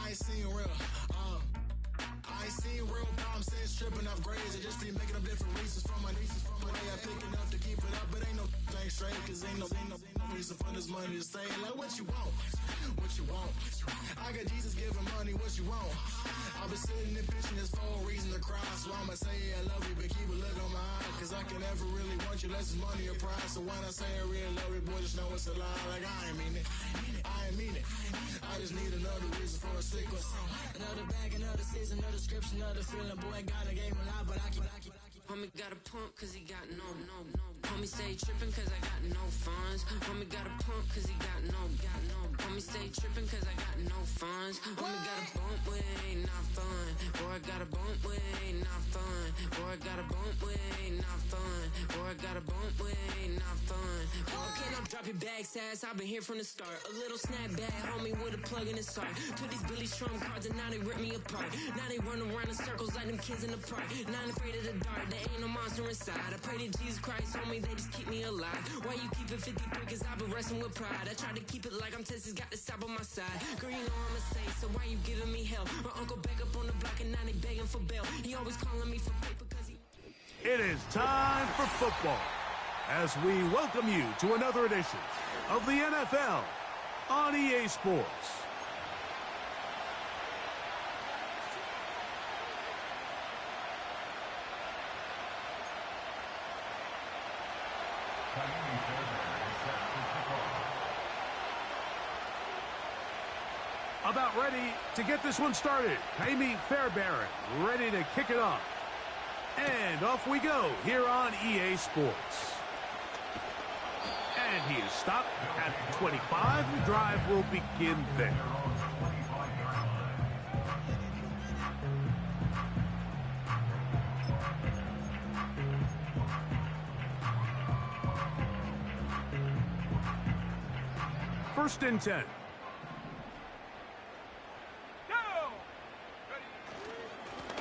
I ain't seen real. I ain't seen real problems since tripping off grades. I just be making up different reasons for my nieces. From my way I pick enough to keep it up, but ain't no thing straight. Cause ain't no reason for this money to stay. Like what you want? What you want? I got Jesus giving money, what you want? I've been sitting and pitching this for a reason to cry. So I'ma say I love you, but keep a look on my eye. Cause I can never really want you unless it's money or prize. So when I say I really love you, boy, just know it's a lie. Like I ain't mean it. I ain't mean it. I just need another reason for a sequence. Another bag, another season, another description, another feeling. Boy, God, I gave him a lot, but I keep. Homie got a pump cause he got no. Homie stay tripping cause I got no funds. Homie got a pump cause he got no. Homie stay tripping cause I got no funds. Homie got a bump with ain't not fun. Boy, I got a bump with ain't not fun. Boy, I got a bump with ain't not fun. Boy, I got a bump with ain't not fun. Boy, can I drop your bag sass? I've been here from the start. A little snapback, homie with a plug in his heart. Took these Billy Trump cards and now they rip me apart. Now they run around in circles like them kids in the park. Now I'm afraid of the dark. There ain't no monster inside. I pray to Jesus Christ, homie, they just keep me alive. Why you keep it 53? Cause I've been wrestling with pride. I try to keep it like I'm Texas, got the stop on my side. Girl, you know I'm a saint, so why you giving me hell? My uncle back up on the block and now they begging for bail. He always calling me for paper cause he... It is time for football as we welcome you to another edition of the NFL on EA Sports. About ready to get this one started. Amy Fairbairn ready to kick it off. And off we go here on EA Sports. And he is stopped at 25. The drive will begin there. First and 10.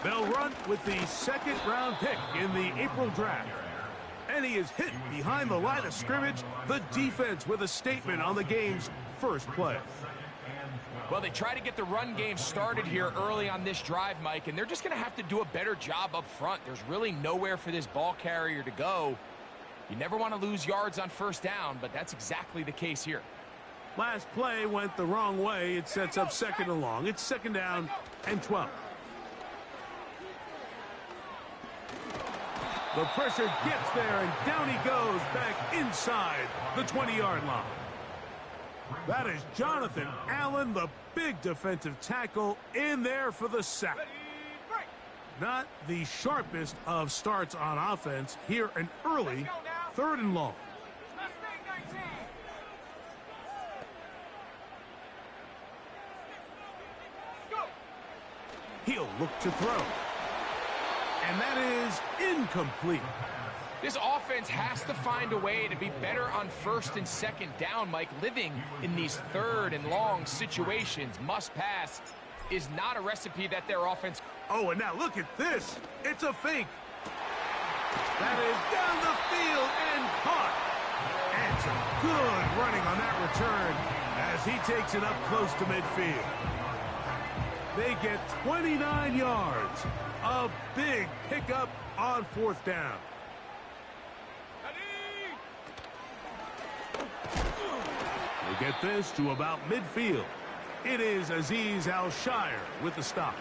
They'll run with the second-round pick in the April draft. And he is hit behind the line of scrimmage. The defense with a statement on the game's first play. Well, they try to get the run game started here early on this drive, Mike, and they're just going to have to do a better job up front. There's really nowhere for this ball carrier to go. You never want to lose yards on first down, but that's exactly the case here. Last play went the wrong way. It sets up second and long. It's second down and 12. The pressure gets there, and down he goes back inside the 20-yard line. That is Jonathan Allen, the big defensive tackle, in there for the sack. Not the sharpest of starts on offense. Here an early third and long. He'll look to throw. And that is incomplete. This offense has to find a way to be better on first and second down, Mike. Living in these third and long situations, must pass, is not a recipe that their offense... Oh, and now look at this. It's a fake. That is down the field and caught. And some good running on that return as he takes it up close to midfield. They get 29 yards. A big pickup on fourth down. They get this to about midfield. It is Azeez Al-Shire with the stop.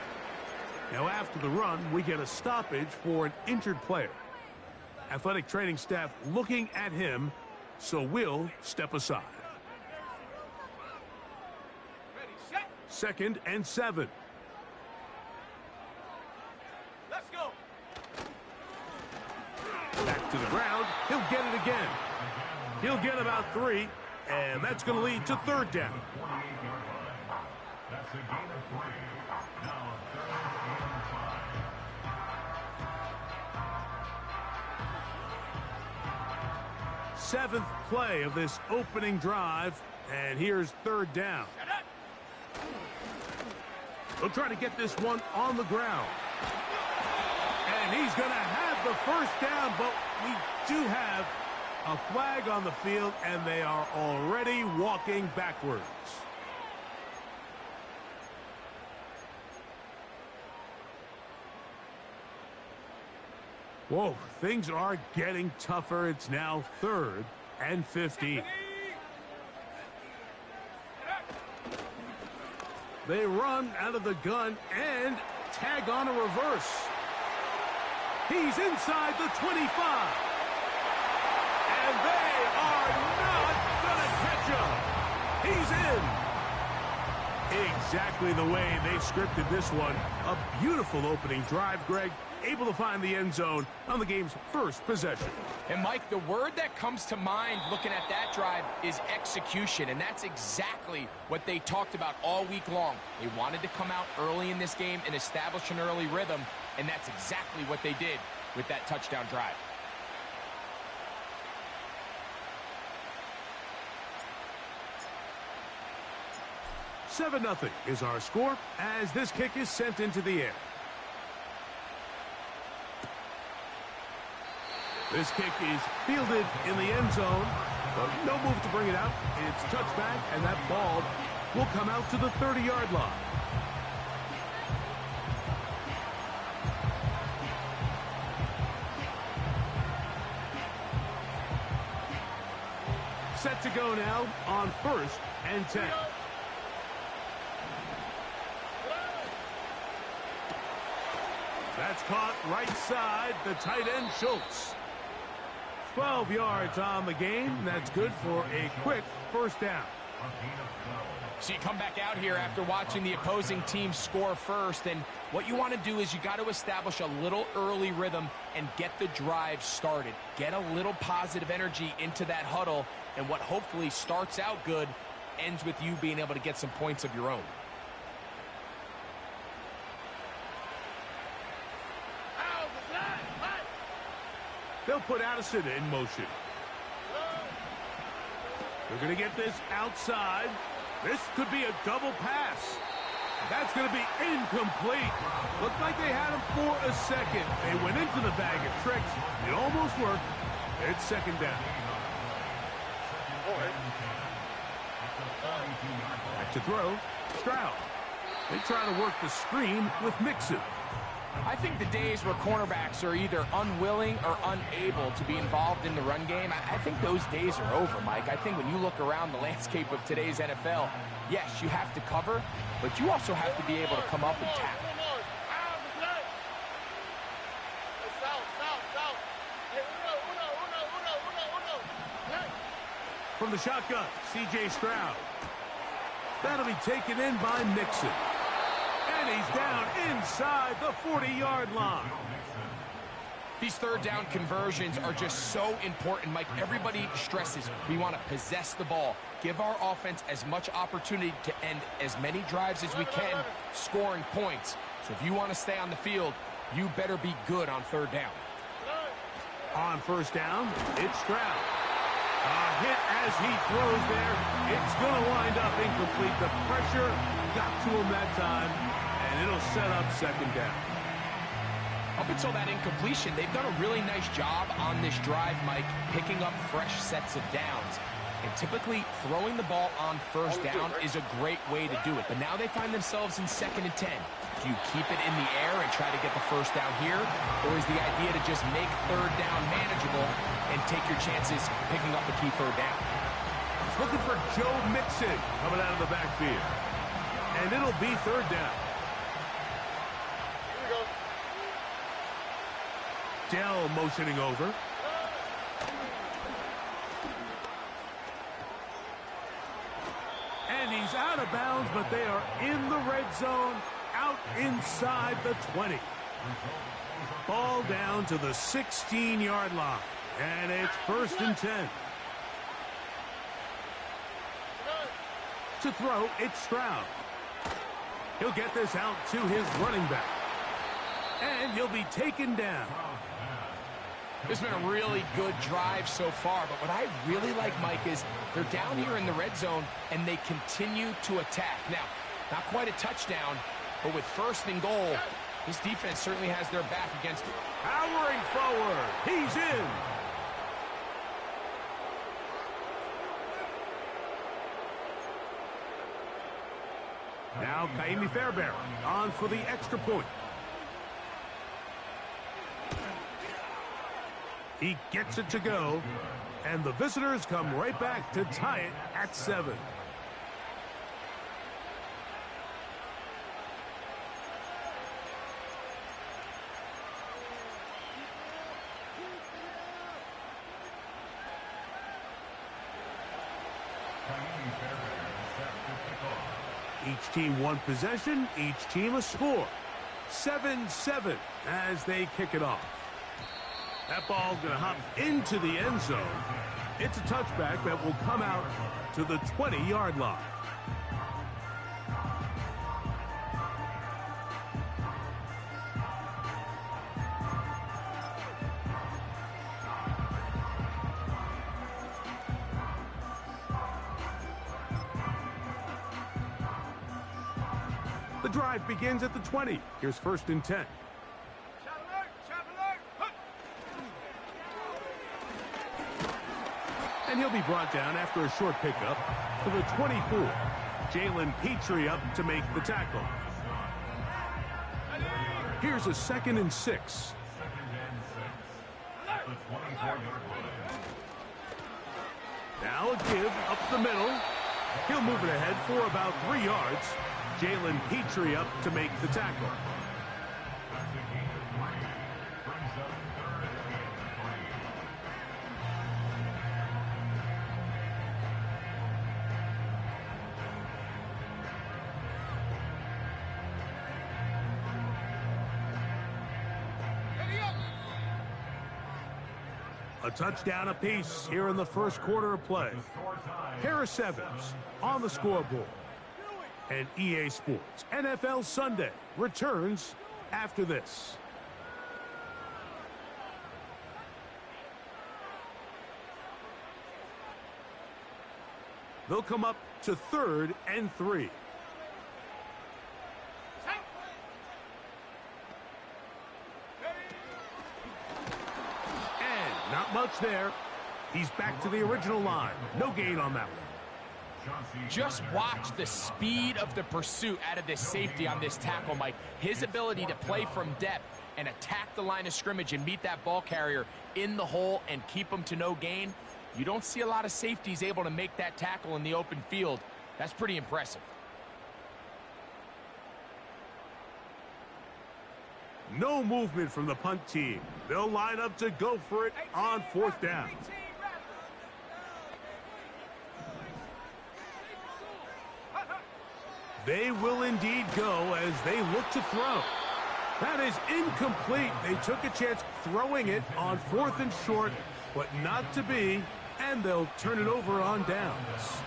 Now after the run, we get a stoppage for an injured player. Athletic training staff looking at him, so we'll step aside. Second and 7. Back to the ground. He'll get it again. He'll get about 3, and that's going to lead to third down. That's a gain of 3. Now seventh play of this opening drive, and here's third down. They'll try to get this one on the ground. And he's going to have the first down, but we do have a flag on the field, and they are already walking backwards. Whoa, things are getting tougher. It's now 3rd and 15. They run out of the gun and tag on a reverse. He's inside the 25. And they are not going to catch him. He's in. Exactly the way they scripted this one. A beautiful opening drive, Greg. Able to find the end zone on the game's first possession. And, Mike, the word that comes to mind looking at that drive is execution, and that's exactly what they talked about all week long. They wanted to come out early in this game and establish an early rhythm, and that's exactly what they did with that touchdown drive. Seven 0 is our score as this kick is sent into the air. This kick is fielded in the end zone, but no move to bring it out. It's touchback, and that ball will come out to the 30-yard line. Set to go now on 1st and 10. That's caught right side, the tight end Schultz. 12 yards on the game. That's good for a quick first down. So you come back out here after watching the opposing team score first, and what you want to do is you got to establish a little early rhythm and get the drive started. Get a little positive energy into that huddle, and what hopefully starts out good ends with you being able to get some points of your own. They'll put Addison in motion. They're going to get this outside. This could be a double pass. That's going to be incomplete. Looked like they had him for a second. They went into the bag of tricks. It almost worked. It's second down. Back to throw. Stroud. They try to work the screen with Mixon. I think the days where cornerbacks are either unwilling or unable to be involved in the run game, I think those days are over, Mike. I think when you look around the landscape of today's NFL, yes, you have to cover, but you also have to be able to come up and tackle. From the shotgun, C.J. Stroud. That'll be taken in by Mixon. And he's down inside the 40-yard line. These third down conversions are just so important, Mike. Everybody stresses we want to possess the ball, give our offense as much opportunity to end as many drives as we can, scoring points. So if you want to stay on the field, you better be good on third down. On first down, it's Stroud. A hit as he throws there. It's going to wind up incomplete. The pressure got to him that time, and it'll set up second down. Up until that incompletion, they've done a really nice job on this drive, Mike, picking up fresh sets of downs. And typically, throwing the ball on first down is a great way to do it. But now they find themselves in 2nd and 10. Do you keep it in the air and try to get the first down here? Or is the idea to just make third down manageable and take your chances picking up the key third down? He's looking for Joe Mixon coming out of the backfield. And it'll be third down. Dell motioning over. And he's out of bounds, but they are in the red zone, out inside the 20. Ball down to the 16-yard line, and it's 1st and 10. To throw, it's Stroud. He'll get this out to his running back. And he'll be taken down. This has been a really good drive so far, but what I really like, Mike, is they're down here in the red zone, and they continue to attack. Now, not quite a touchdown, but with 1st and goal, this defense certainly has their back against it. Powering forward. He's in. Now, Kaimi Fairbairn on for the extra point. He gets it to go, and the visitors come right back to tie it at 7. Each team one possession, each team a score. 7-7 as they kick it off. That ball going to hop into the end zone. It's a touchback that will come out to the 20-yard line. The drive begins at the 20. Here's 1st and 10. And he'll be brought down after a short pickup to the 24. Jalen Petrie up to make the tackle. Here's a 2nd and 6. Now a give up the middle. He'll move it ahead for about 3 yards. Jalen Petrie up to make the tackle. A touchdown apiece here in the first quarter of play. Harris Evans on the scoreboard. And EA Sports NFL Sunday returns after this. They'll come up to 3rd and 3. And not much there. He's back to the original line. No gain on that one. Just watch the speed of the pursuit out of this safety on this tackle, Mike. His ability to play from depth and attack the line of scrimmage and meet that ball carrier in the hole and keep him to no gain. You don't see a lot of safeties able to make that tackle in the open field. That's pretty impressive. No movement from the punt team. They'll line up to go for it on 4th down. They will indeed go as they look to throw. That is incomplete. They took a chance throwing it on 4th and short, but not to be, and they'll turn it over on downs.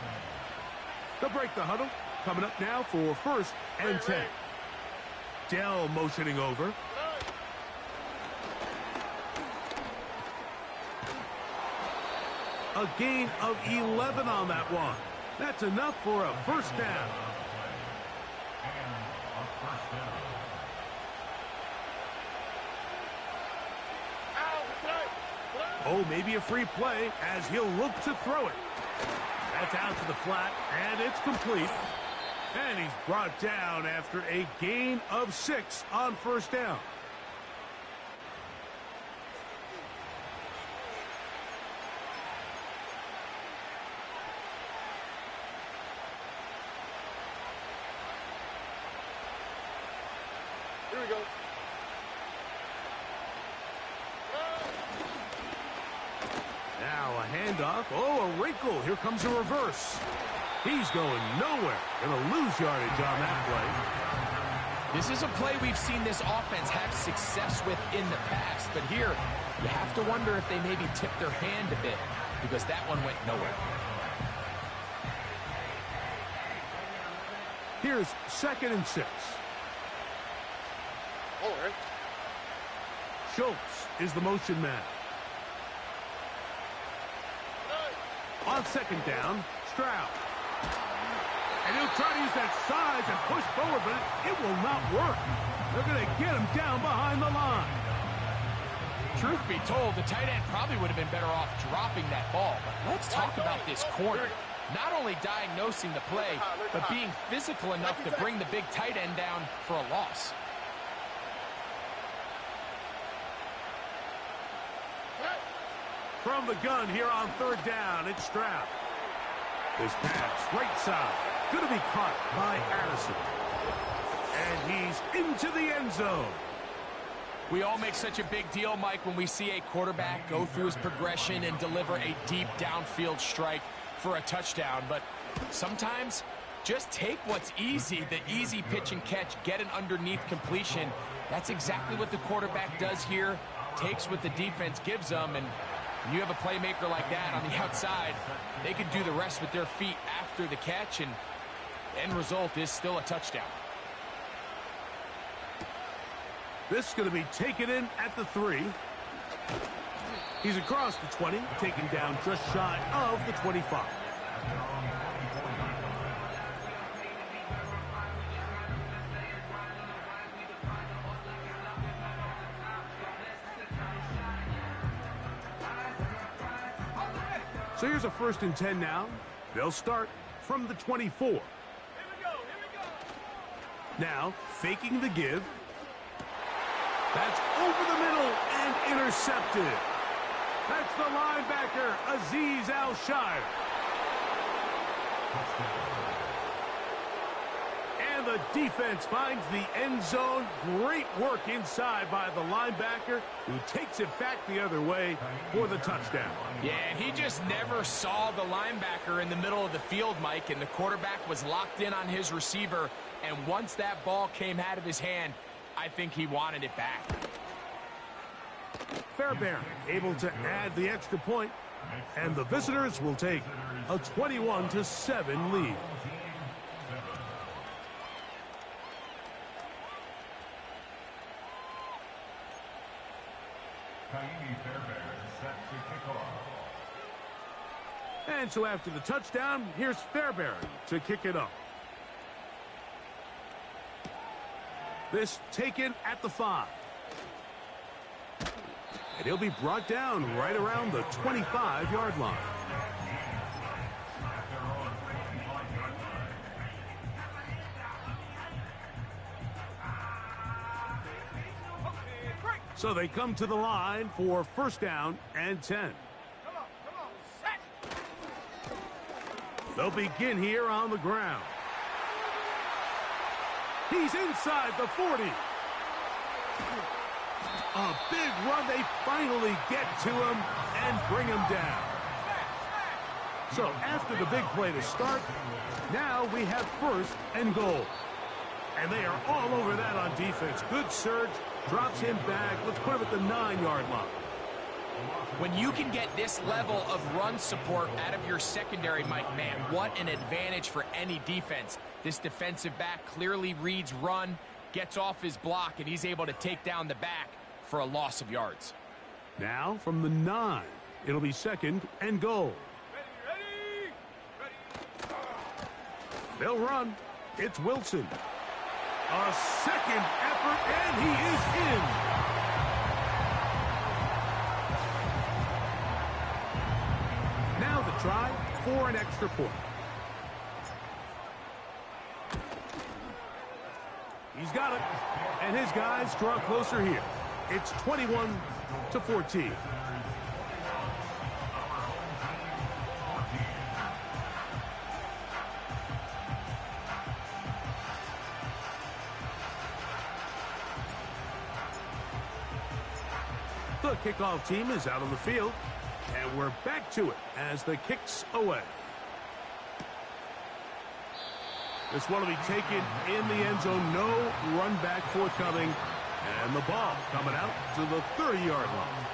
They'll break the huddle. Coming up now for 1st and 10. Dell motioning over. A gain of 11 on that one. That's enough for a 1st down. Oh, maybe a free play as he'll look to throw it. That's out to the flat, and it's complete. And he's brought down after a gain of 6 on 1st down. Here we go. Now a handoff. Oh, a wrinkle. Here comes a reverse. He's going nowhere. Going to lose yardage on that play. This is a play we've seen this offense have success with in the past, but here you have to wonder if they maybe tipped their hand a bit because that one went nowhere. Here's 2nd and 6. All right. Schultz is the motion man. On 2nd down, Stroud. And he'll try to use that size and push forward, but it will not work. They're going to get him down behind the line. Truth be told, the tight end probably would have been better off dropping that ball. But let's talk about this corner. Not only diagnosing the play, but being physical enough to bring the big tight end down for a loss. From the gun here on third down, it's Stroud. This pass, right side, going to be caught by Addison. And he's into the end zone. We all make such a big deal, Mike, when we see a quarterback go through his progression and deliver a deep downfield strike for a touchdown. But sometimes, just take what's easy, the easy pitch and catch, get an underneath completion. That's exactly what the quarterback does here, takes what the defense gives them, and when you have a playmaker like that on the outside, they can do the rest with their feet after the catch, and the end result is still a touchdown. This is going to be taken in at the 3. He's across the 20, taken down just shy of the 25. So here's a 1st and 10 now. They'll start from the 24. Here we go. Now, faking the give. That's over the middle and intercepted. That's the linebacker, Azeez Al-Shire. And the defense finds the end zone. Great work inside by the linebacker, who takes it back the other way for the touchdown. Yeah, and he just never saw the linebacker in the middle of the field, Mike, and the quarterback was locked in on his receiver, and once that ball came out of his hand, I think he wanted it back. Fairbairn able to add the extra point, and the visitors will take a 21-7 lead. And so after the touchdown, here's Fairbairn to kick it off. This taken at the 5. And he'll be brought down right around the 25-yard line. So they come to the line for 1st down and 10. They'll begin here on the ground. He's inside the 40. A big run. They finally get to him and bring him down. So after the big play to start, now we have 1st and goal. And they are all over that on defense. Good surge. Drops him back. Let's put him at the 9-yard line. When you can get this level of run support out of your secondary, Mike, man, what an advantage for any defense. This defensive back clearly reads run, gets off his block, and he's able to take down the back for a loss of yards. Now from the 9, it'll be 2nd and goal. Ready. They'll run. It's Wilson. A second effort, and he is in. Now the try for an extra point. He's got it, and his guys draw closer here. It's 21-14. The kickoff team is out on the field, and we're back to it as the kick's away. This one will be taken in the end zone. No run back forthcoming, and the ball coming out to the 30-yard line.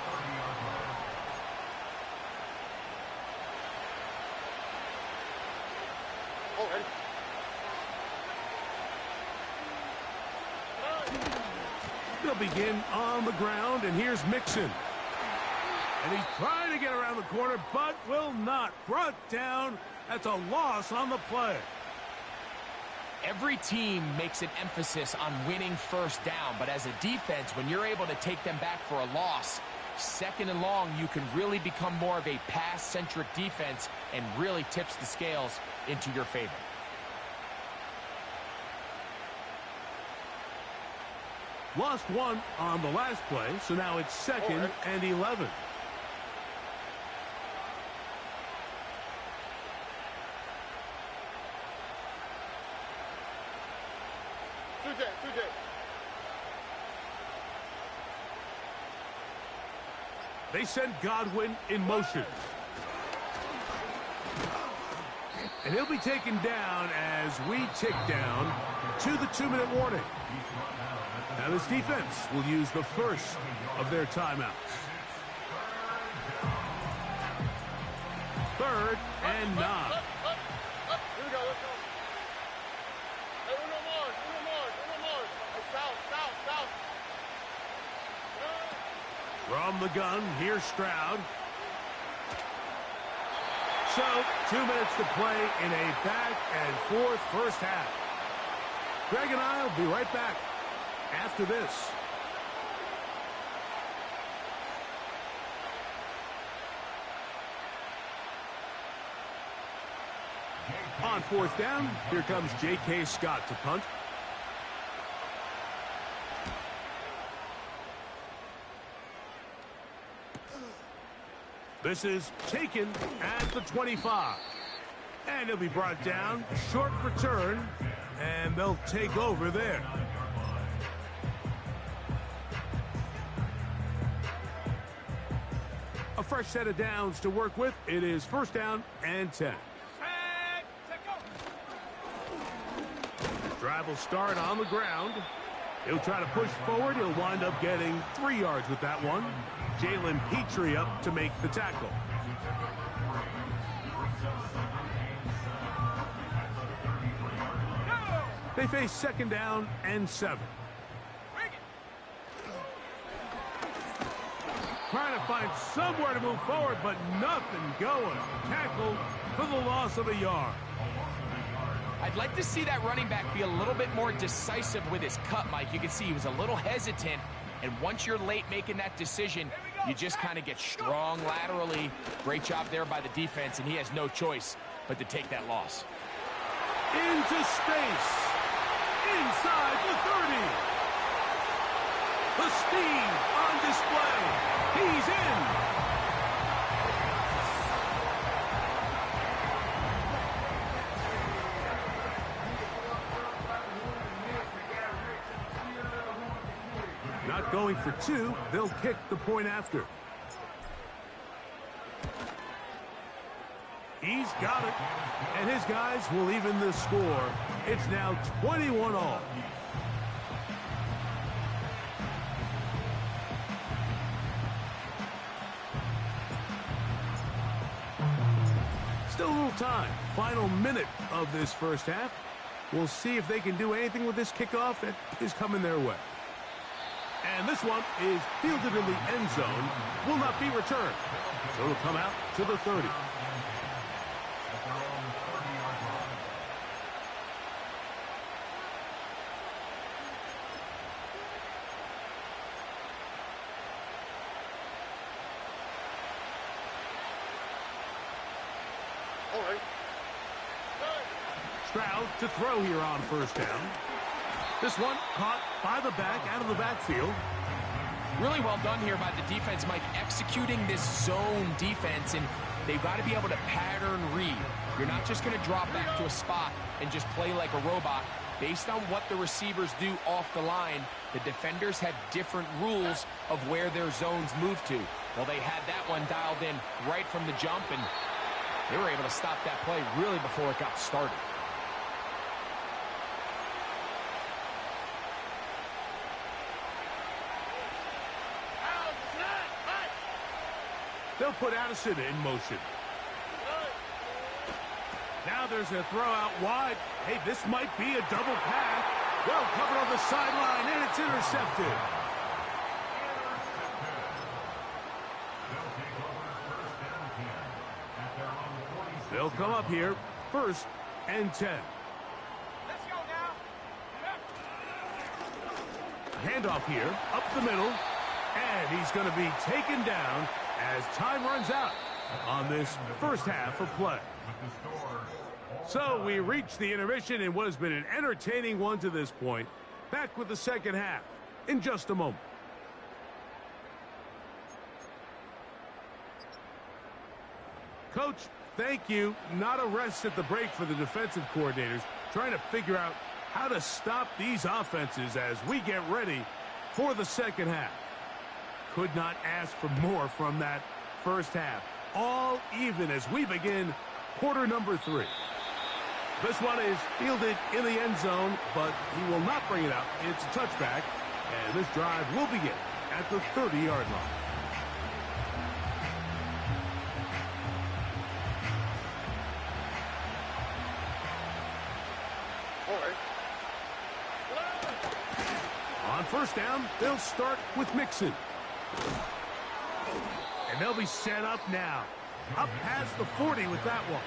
They'll begin on the ground, and here's Mixon. And he's trying to get around the corner, but will not. Brought down. That's a loss on the play. Every team makes an emphasis on winning 1st down, but as a defense, when you're able to take them back for a loss, 2nd and long, you can really become more of a pass-centric defense and really tips the scales into your favor. Lost one on the last play, so now it's 2nd and 11. They send Godwin in motion. And he'll be taken down as we tick down to the 2-minute warning. Now this defense will use the first of their timeouts. 3rd and 9. Here we go, let's go. Hey, uno more. Hey, south. From the gun, here's Stroud. So, 2 minutes to play in a back-and-forth first half. Greg and I will be right back after this. On 4th down, here comes J.K. Scott to punt. This is taken at the 25. And he'll be brought down. Short return. And they'll take over there. A fresh set of downs to work with. It is 1st down and 10. Drive will start on the ground. He'll try to push forward. He'll wind up getting 3 yards with that one. Jalen Petrie up to make the tackle. They face 2nd down and 7. Trying to find somewhere to move forward, but nothing going. Tackled for the loss of a yard. I'd like to see that running back be a little bit more decisive with his cut, Mike. You can see he was a little hesitant, and once you're late making that decision, you just kind of get strong laterally. Great job there by the defense, and he has no choice but to take that loss. Into space. Inside the 30. The speed on display. He's in. Not going for 2. They'll kick the point after. He's got it. And his guys will even the score. It's now 21-all. Still a little time. Final minute of this first half. We'll see if they can do anything with this kickoff that is coming their way. And this one is fielded in the end zone. Will not be returned. So it'll come out to the 30. Stroud to throw here on 1st down. This one caught by the back, out of the backfield. Really well done here by the defense, Mike, executing this zone defense, and they've got to be able to pattern read. You're not just going to drop back to a spot and just play like a robot. Based on what the receivers do off the line, the defenders have different rules of where their zones move to. Well, they had that one dialed in right from the jump, and they were able to stop that play really before it got started. They'll put Addison in motion. Now there's a throw out wide. Hey, this might be a double pass. Well covered on the sideline, and it's intercepted. They'll come up here, 1st and 10. Let's go now. Handoff here, up the middle, and he's going to be taken down as time runs out on this first half of play. So we reach the intermission in what has been an entertaining one to this point. Back with the second half in just a moment. Coach, thank you. Not a rest at the break for the defensive coordinators, trying to figure out how to stop these offenses as we get ready for the second half. Could not ask for more from that first half. All even as we begin quarter number 3. This one is fielded in the end zone, but he will not bring it out. It's a touchback, and this drive will begin at the 30-yard line. On first down, they'll start with Mixon. And they'll be set up now. Up past the 40 with that one.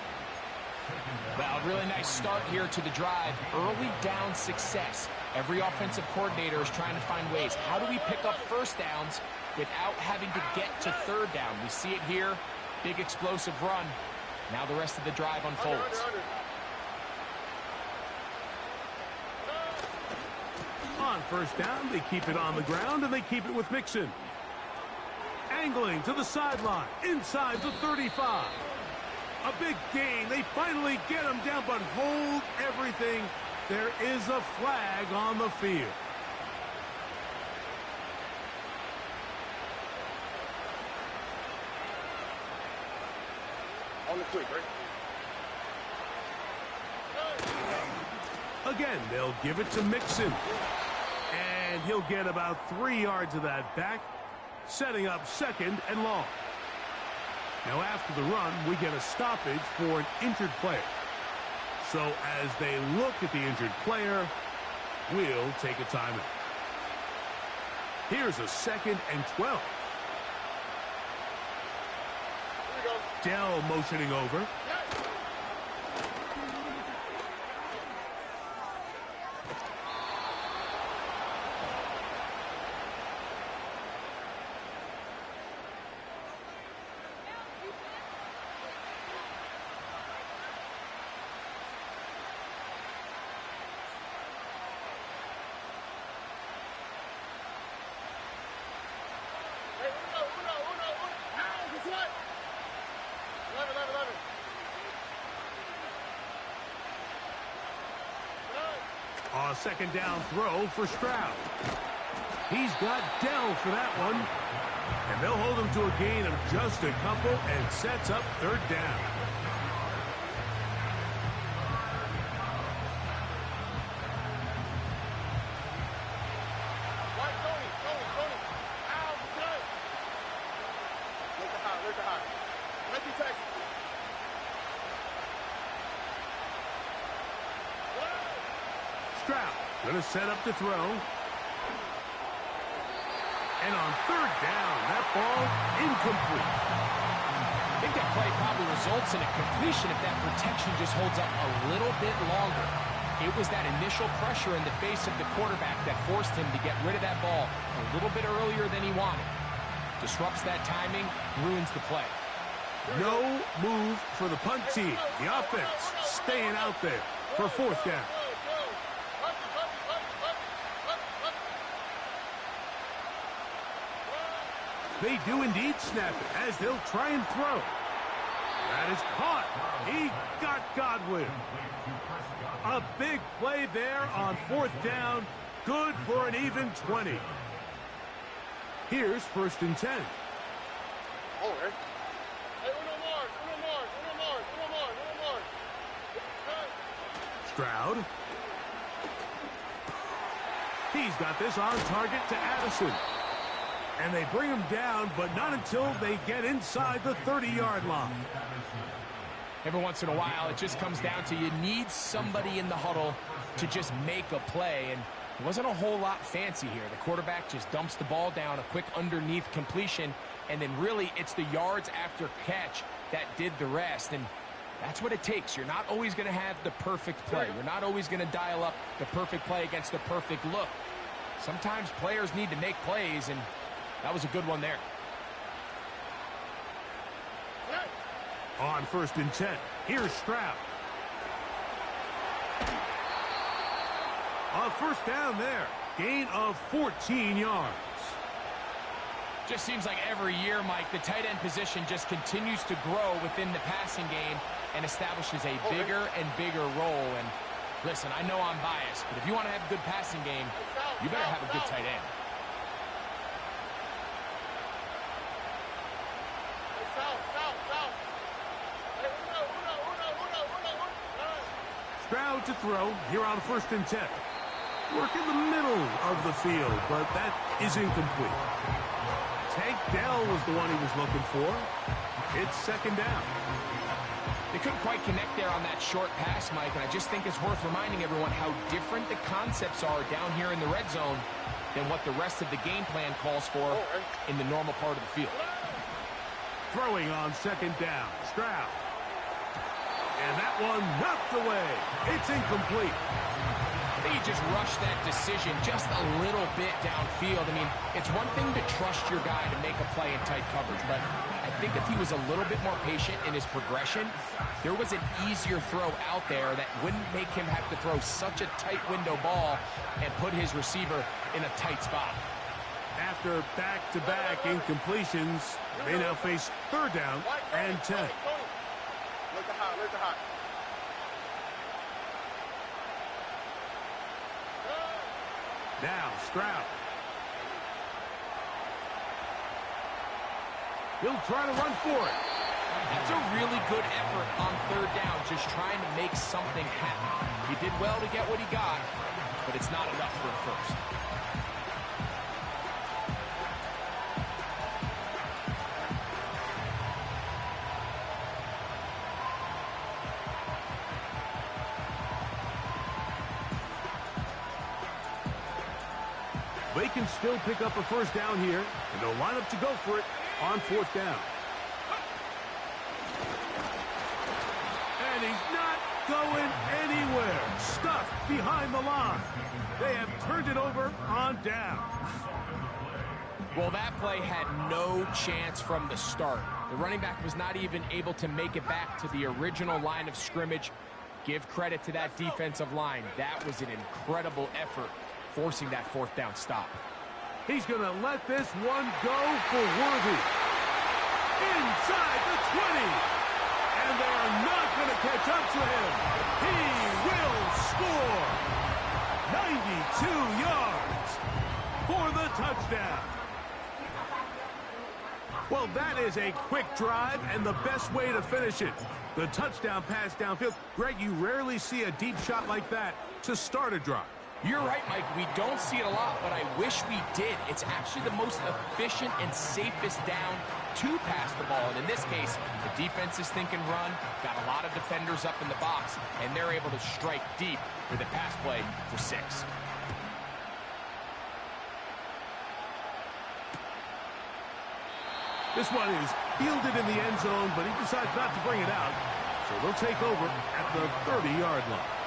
Well, really nice start here to the drive. Early down success. Every offensive coordinator is trying to find ways. How do we pick up first downs without having to get to third down? We see it here. Big explosive run. Now the rest of the drive unfolds. On first down, they keep it on the ground, and they keep it with Mixon. Angling to the sideline, inside the 35. A big gain. They finally get him down, but hold everything. There is a flag on the field. On the quick, right? Again, they'll give it to Mixon. And he'll get about 3 yards of that back, setting up second and long. Now after the run, we get a stoppage for an injured player. So as they look at the injured player, we'll take a timeout. Here's a 2nd and 12. Here we go. Dell motioning over. A second down throw for Stroud. He's got Dell for that one. And they'll hold him to a gain of just a couple and sets up third down. Stroud going to set up to throw. And on third down, that ball incomplete. I think that play probably results in a completion if that protection just holds up a little bit longer. It was that initial pressure in the face of the quarterback that forced him to get rid of that ball a little bit earlier than he wanted. Disrupts that timing, ruins the play. No move for the punt team. The offense staying out there for fourth down. They do indeed snap it as they'll try and throw. That is caught. He got Godwin. A big play there on fourth down. Good for an even 20. Here's 1st and 10. All right. Hey, uno more. Stroud. He's got this on target to Addison. And they bring him down, but not until they get inside the 30-yard line. Every once in a while, it just comes down to you need somebody in the huddle to just make a play. And it wasn't a whole lot fancy here. The quarterback just dumps the ball down, a quick underneath completion, and then really it's the yards after catch that did the rest. And that's what it takes. You're not always going to have the perfect play. You're not always going to dial up the perfect play against the perfect look. Sometimes players need to make plays, and that was a good one there. On 1st and 10, here's Stroud. A first down there. Gain of 14 yards. Just seems like every year, Mike, the tight end position just continues to grow within the passing game and establishes a bigger and bigger role. And Listen, I know I'm biased, but if you want to have a good passing game, you better have a good tight end. Stroud to throw here on 1st and 10. Work in the middle of the field, but that is incomplete. Tank Dell was the one he was looking for. It's 2nd down. They couldn't quite connect there on that short pass, Mike, and I just think it's worth reminding everyone how different the concepts are down here in the red zone than what the rest of the game plan calls for in the normal part of the field. Throwing on 2nd down, Stroud. And that one knocked away. It's incomplete. I think he just rushed that decision just a little bit downfield. I mean, it's one thing to trust your guy to make a play in tight coverage, but I think if he was a little bit more patient in his progression, there was an easier throw out there that wouldn't make him have to throw such a tight window ball and put his receiver in a tight spot. After back-to-back incompletions, they now face 3rd down and 10. Look at hot, look at hot. Now, Stroud. He'll try to run for it. That's a really good effort on 3rd down, just trying to make something happen. He did well to get what he got, but it's not enough for a first. They can still pick up a 1st down here, and they'll line up to go for it on 4th down. And he's not going anywhere. Stuffed behind the line. They have turned it over on down. Well, that play had no chance from the start. The running back was not even able to make it back to the original line of scrimmage. Give credit to that defensive line. That was an incredible effort, forcing that 4th down stop. He's going to let this one go for Worthy. Inside the 20. And they are not going to catch up to him. He will score. 92 yards for the touchdown. Well, that is a quick drive and the best way to finish it. The touchdown pass downfield. Greg, you rarely see a deep shot like that to start a drive. You're right, Mike. We don't see it a lot, but I wish we did. It's actually the most efficient and safest down to pass the ball. And in this case, the defense is thinking run, got a lot of defenders up in the box, and they're able to strike deep with a pass play for 6. This one is fielded in the end zone, but he decides not to bring it out. So they'll take over at the 30-yard line.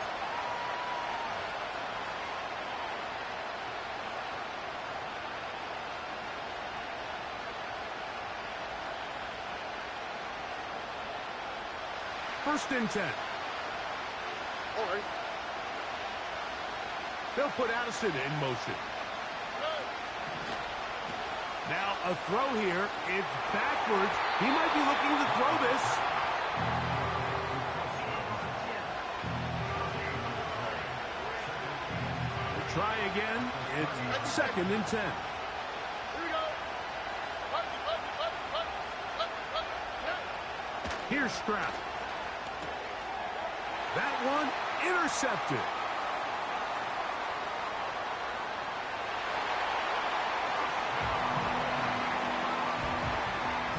First and 10. All right. They'll put Addison in motion. Now a throw here. It's backwards. He might be looking to throw this. We'll try again. It's 2nd and 10. Here we go. Here's Stroud. That one intercepted.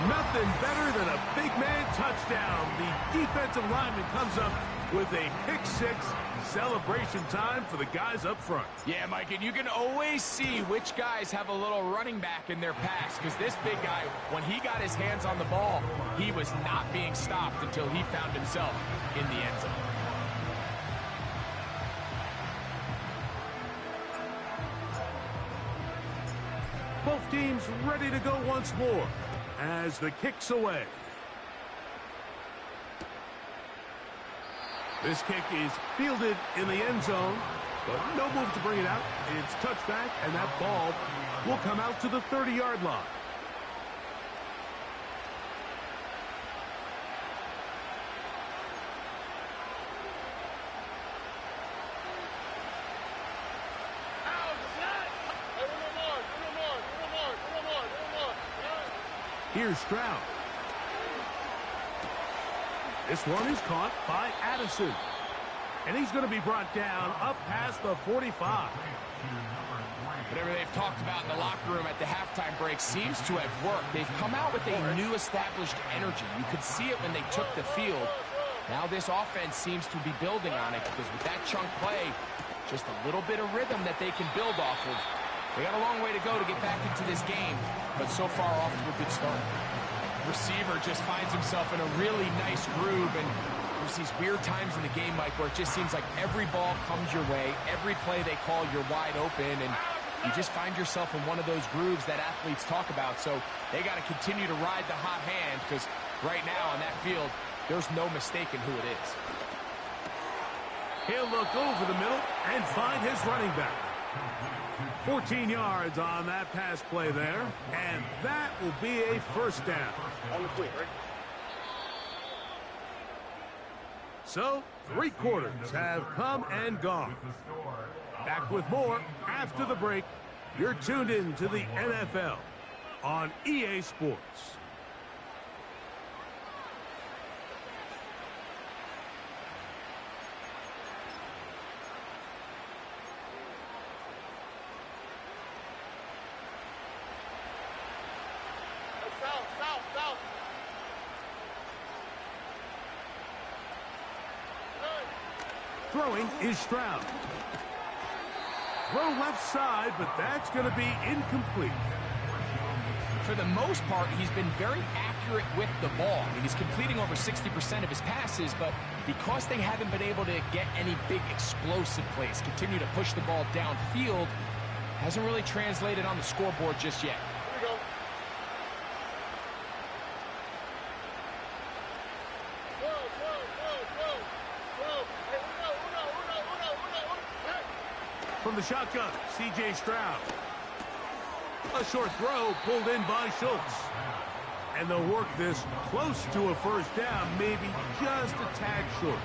Nothing better than a big man touchdown. The defensive lineman comes up with a pick 6. Celebration time for the guys up front. Yeah, Mike, and you can always see which guys have a little running back in their pass, because this big guy, when he got his hands on the ball, he was not being stopped until he found himself in the end zone. Both teams ready to go once more as the kick's away. This kick is fielded in the end zone, but no move to bring it out. It's touchback, and that ball will come out to the 30-yard line. Here's Stroud. This one is caught by Addison. And he's going to be brought down up past the 45. Whatever they've talked about in the locker room at the halftime break seems to have worked. They've come out with a new established energy. You could see it when they took the field. Now this offense seems to be building on it because with that chunk play, just a little bit of rhythm that they can build off of. They got a long way to go to get back into this game, but so far off to a good start. Receiver just finds himself in a really nice groove, and there's these weird times in the game, Mike, where it just seems like every ball comes your way, every play they call, you're wide open, and you just find yourself in one of those grooves that athletes talk about. So they got to continue to ride the hot hand because right now on that field, there's no mistaking who it is. He'll look over the middle and find his running back. 14 yards on that pass play there, and that will be a first down. On the quick, right? So, 3 quarters have come and gone. Back with more after the break. You're tuned in to the NFL on EA Sports. South. Throwing is Stroud. Throw left side, but that's going to be incomplete. For the most part, he's been very accurate with the ball. I mean, he's completing over 60% of his passes, but because they haven't been able to get any big explosive plays, continue to push the ball downfield, hasn't really translated on the scoreboard just yet. Here we go. From the shotgun, C.J. Stroud. A short throw pulled in by Schultz. And they'll work this close to a first down, maybe just a tad short.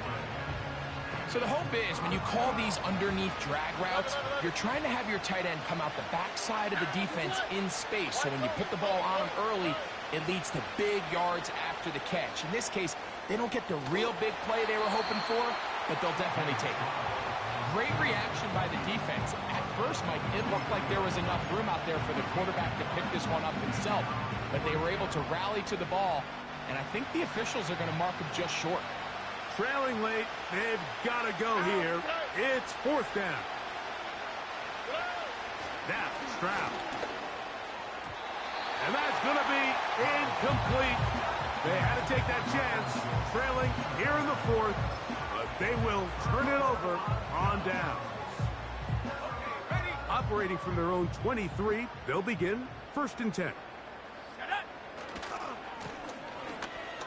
So the hope is when you call these underneath drag routes, you're trying to have your tight end come out the backside of the defense in space. So when you put the ball on him early, it leads to big yards after the catch. In this case, they don't get the real big play they were hoping for, but they'll definitely take it. Great reaction by the defense. At first, Mike, it looked like there was enough room out there for the quarterback to pick this one up himself, but they were able to rally to the ball, and I think the officials are going to mark him just short. Trailing late, they've got to go here. It's fourth down. Now, Stroud. And that's going to be incomplete. They had to take that chance, trailing here in the fourth, but they will turn it over on down. Operating from their own 23, they'll begin 1st and 10.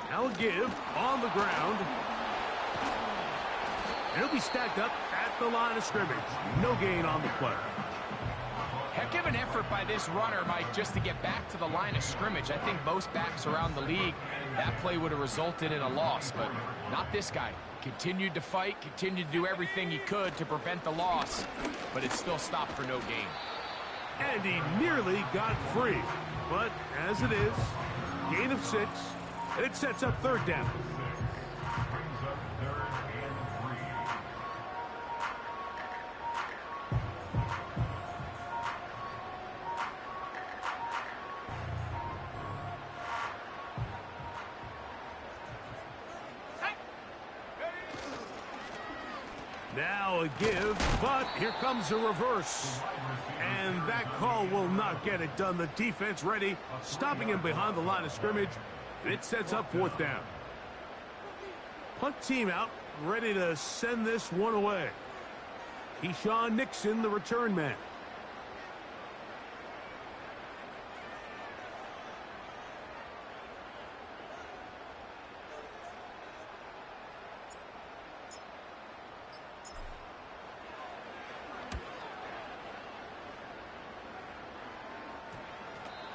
Now a give on the ground. And he'll be stacked up at the line of scrimmage. No gain on the play. Heck of an effort by this runner, Mike, just to get back to the line of scrimmage. I think most backs around the league, that play would have resulted in a loss, but not this guy. Continued to fight, continued to do everything he could to prevent the loss, but it still stopped for no gain. And he nearly got free. But as it is, gain of 6, and it sets up 3rd down. Now a give, but here comes a reverse. And that call will not get it done. The defense ready, stopping him behind the line of scrimmage. And it sets up 4th down. Punt team out, ready to send this one away. Keyshawn Nixon, the return man.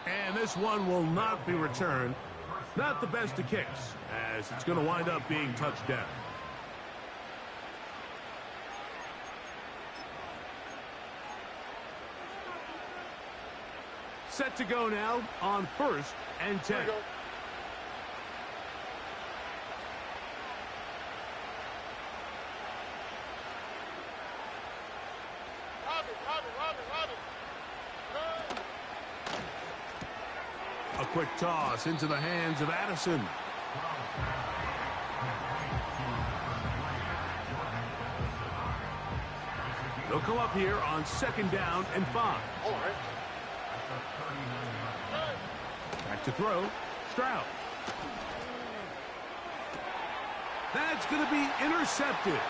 And this one will not be returned. Not the best of kicks, as it's going to wind up being touchdown. Set to go now on 1st and 10. Here we go. Robin. A quick toss into the hands of Addison. They'll come up here on 2nd down and 5. All right. Back to throw. Stroud. That's going to be intercepted.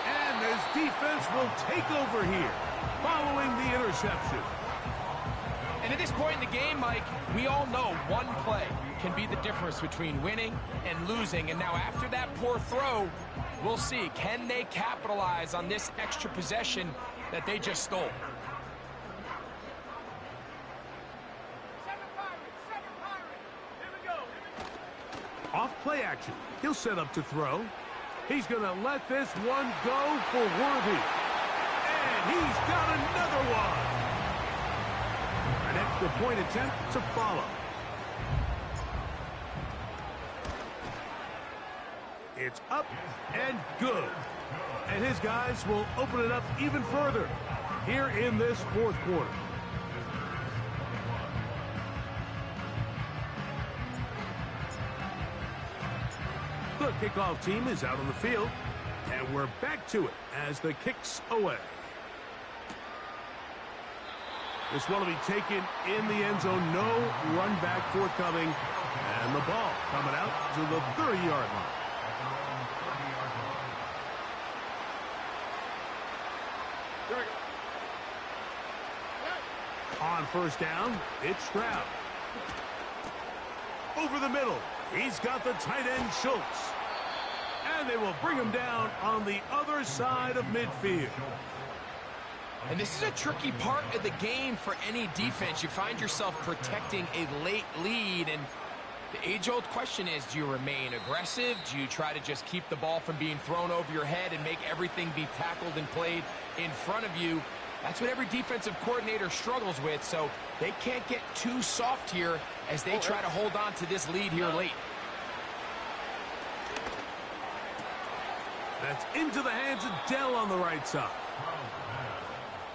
And this defense will take over here following the interception. And at this point in the game, Mike, we all know one play can be the difference between winning and losing. And now after that poor throw, we'll see, can they capitalize on this extra possession that they just stole? Off play action. He'll set up to throw. He's going to let this one go for Worthy. And he's got another one. An extra point attempt to follow. It's up and good. And his guys will open it up even further here in this 4th quarter. The kickoff team is out on the field, and we're back to it as the kick's away. This one will be taken in the end zone. No run back forthcoming, and the ball coming out to the 30-yard line. On 1st down, it's Stroud. Over the middle, he's got the tight end Schultz. And they will bring him down on the other side of midfield. And this is a tricky part of the game for any defense. You find yourself protecting a late lead, and the age-old question is, do you remain aggressive? Do you try to just keep the ball from being thrown over your head and make everything be tackled and played in front of you? That's what every defensive coordinator struggles with, so they can't get too soft here as they try to hold on to this lead here late. That's into the hands of Dell on the right side.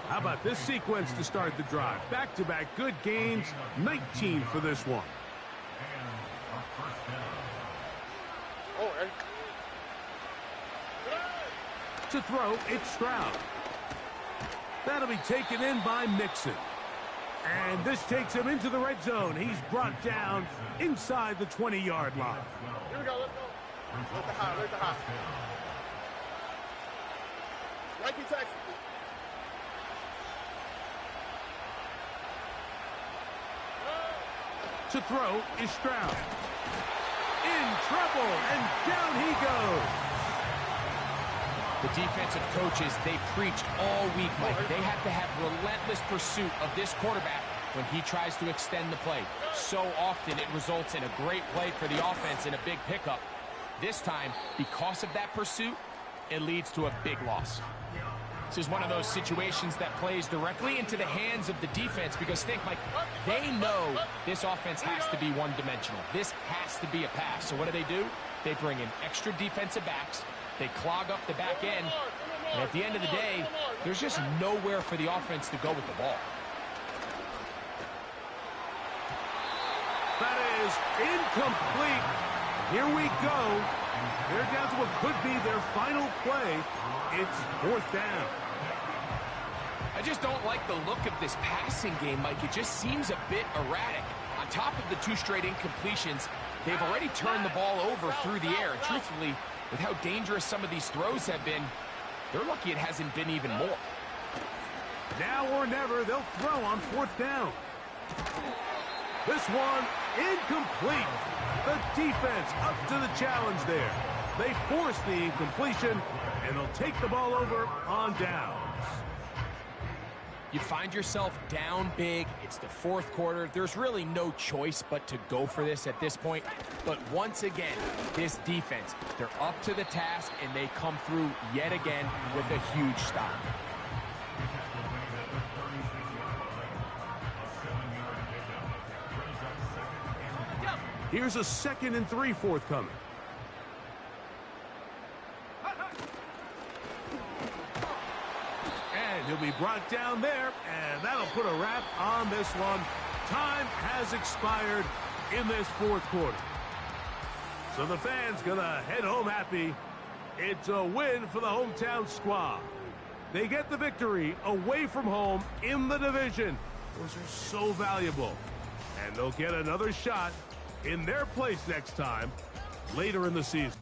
How about this sequence to start the drive? Back-to-back good gains, 19 for this one. All right. To throw, it's Stroud. That'll be taken in by Mixon. And this takes him into the red zone. He's brought down inside the 20-yard line. Here we go. Let's go. Let the high. Nike taxi. To throw is Stroud. In trouble, and down he goes. The defensive coaches, they preach all week, Mike. They have to have relentless pursuit of this quarterback when he tries to extend the play. So often it results in a great play for the offense and a big pickup. This time, because of that pursuit, it leads to a big loss. This is one of those situations that plays directly into the hands of the defense because think, Mike, they know this offense has to be one-dimensional. This has to be a pass. So what do? They bring in extra defensive backs. They clog up the back end. And at the end of the day, there's just nowhere for the offense to go with the ball. That is incomplete. Here we go. They're down to what could be their final play. It's 4th down. I just don't like the look of this passing game, Mike. It just seems a bit erratic. On top of the 2 straight incompletions, they've already turned the ball over through the air. And truthfully, with how dangerous some of these throws have been, they're lucky it hasn't been even more. Now or never, they'll throw on 4th down. This one incomplete. The defense up to the challenge there. They force the incompletion, and they'll take the ball over on downs. You find yourself down big. It's the 4th quarter. There's really no choice but to go for this at this point. But once again, this defense, they're up to the task, and they come through yet again with a huge stop. Here's a 2nd and 3 forthcoming. And he'll be brought down there, and that'll put a wrap on this one. Time has expired in this 4th quarter. So the fans gonna head home happy. It's a win for the hometown squad. They get the victory away from home in the division. Those are so valuable. And they'll get another shot in their place next time later in the season.